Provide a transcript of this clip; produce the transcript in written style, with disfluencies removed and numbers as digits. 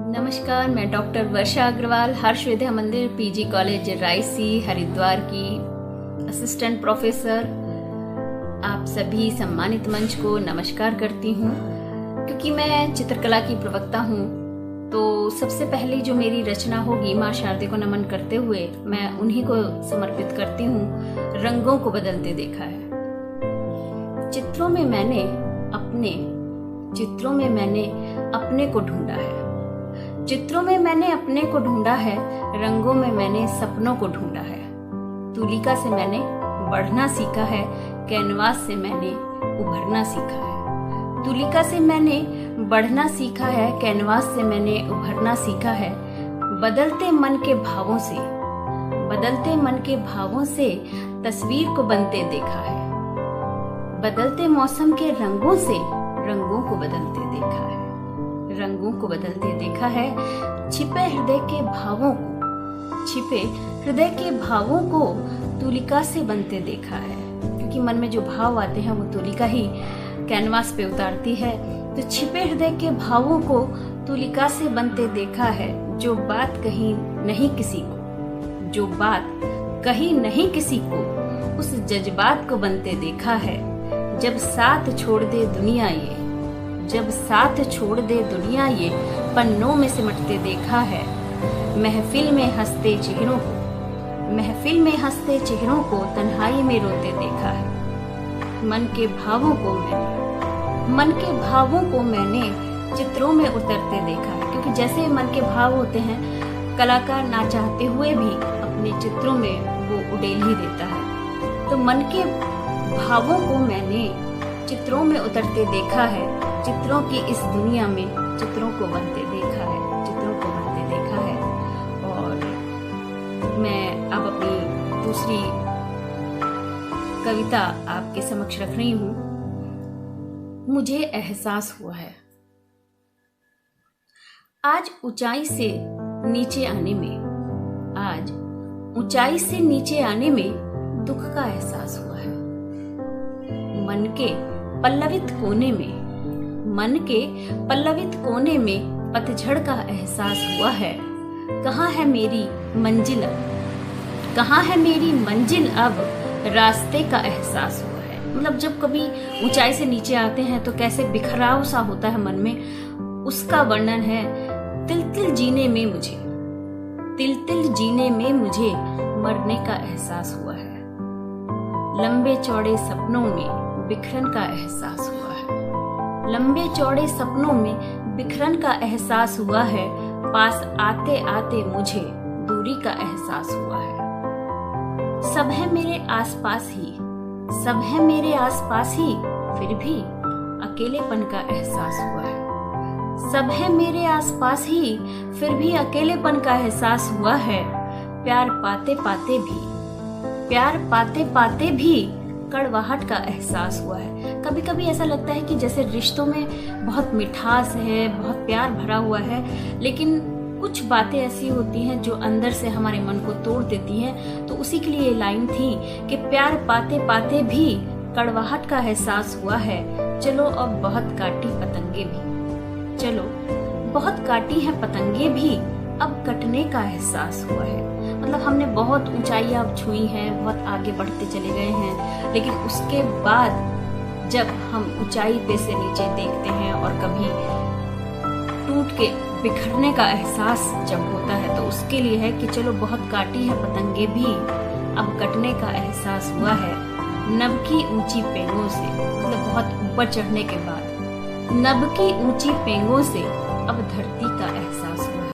नमस्कार, मैं डॉक्टर वर्षा अग्रवाल, हर्ष विद्या मंदिर पीजी कॉलेज रायसी हरिद्वार की असिस्टेंट प्रोफेसर आप सभी सम्मानित मंच को नमस्कार करती हूँ। क्योंकि मैं चित्रकला की प्रवक्ता हूँ तो सबसे पहले जो मेरी रचना होगी माँ शारदे को नमन करते हुए मैं उन्हीं को समर्पित करती हूँ। रंगों को बदलते देखा है। चित्रों में मैंने अपने को ढूंढा है। चित्रों में मैंने अपने को ढूंढा है, रंगों में मैंने सपनों को ढूंढा है। तुलिका से मैंने बढ़ना सीखा है, कैनवास से मैंने उभरना सीखा है। तुलिका से मैंने बढ़ना सीखा है, कैनवास से मैंने उभरना सीखा है। बदलते मन के भावों से तस्वीर को बनते देखा है। बदलते मौसम के रंगों से रंगों को बदलते देखा है। छिपे हृदय के भावों को तुलिका से बनते देखा है। क्योंकि मन में जो भाव आते हैं वो तुलिका ही कैनवास पे उतारती है। तो छिपे हृदय के भावों को तुलिका से बनते देखा है। जो बात कही नहीं किसी को उस जज्बात को बनते देखा है। जब साथ छोड़ दे दुनिया ये पन्नों में सिमटते देखा है। महफिल में हंसते चेहरों को तन्हाई में रोते देखा है। मन के भावों को मैंने चित्रों में उतरते देखा है। क्योंकि जैसे मन के भाव होते हैं, कलाकार ना चाहते हुए भी अपने चित्रों में वो उड़ेल ही देता है। तो मन के भावों को मैंने चित्रों में उतरते देखा है। चित्रों की इस दुनिया में चित्रों को बनते देखा है। और मैं अब अपनी दूसरी कविता आपके समक्ष रख रही हूँ। मुझे एहसास हुआ है। आज ऊंचाई से नीचे आने में दुख का एहसास हुआ है। मन के पल्लवित कोने में पतझड़ का एहसास हुआ है। कहाँ है मेरी मंजिल अब रास्ते का एहसास हुआ है। मतलब जब कभी ऊंचाई से नीचे आते हैं तो कैसे बिखराव सा होता है मन में, उसका वर्णन है। तिल तिल जीने में मुझे मरने का एहसास हुआ है। लंबे चौड़े सपनों में बिखरन का एहसास हुआ है। पास आते आते मुझे दूरी का एहसास हुआ है। सब है मेरे आसपास ही फिर भी अकेलेपन का एहसास हुआ है। सब है मेरे आसपास ही फिर भी अकेलेपन का एहसास हुआ है। प्यार पाते पाते भी कड़वाहट का एहसास हुआ है। कभी कभी ऐसा लगता है कि जैसे रिश्तों में बहुत मिठास है, बहुत प्यार भरा हुआ है, लेकिन कुछ बातें ऐसी होती हैं जो अंदर से हमारे मन को तोड़ देती हैं। तो उसी के लिए ये लाइन थी कि प्यार पाते पाते भी कड़वाहट का एहसास हुआ है। चलो अब बहुत काटी हैं पतंगे भी अब कटने का एहसास हुआ है। मतलब हमने बहुत ऊंचाइयां अब छुई हैं, बहुत आगे बढ़ते चले गए हैं, लेकिन उसके बाद जब हम ऊंचाई पे से नीचे देखते हैं और कभी टूट के बिखरने का एहसास जब होता है तो उसके लिए है कि चलो बहुत काटी है पतंगे भी अब कटने का एहसास हुआ है। नभ की ऊंची पेंगों से, मतलब बहुत ऊपर चढ़ने के बाद नभ की ऊंची पेंगों से अब धरती का एहसास हुआ है।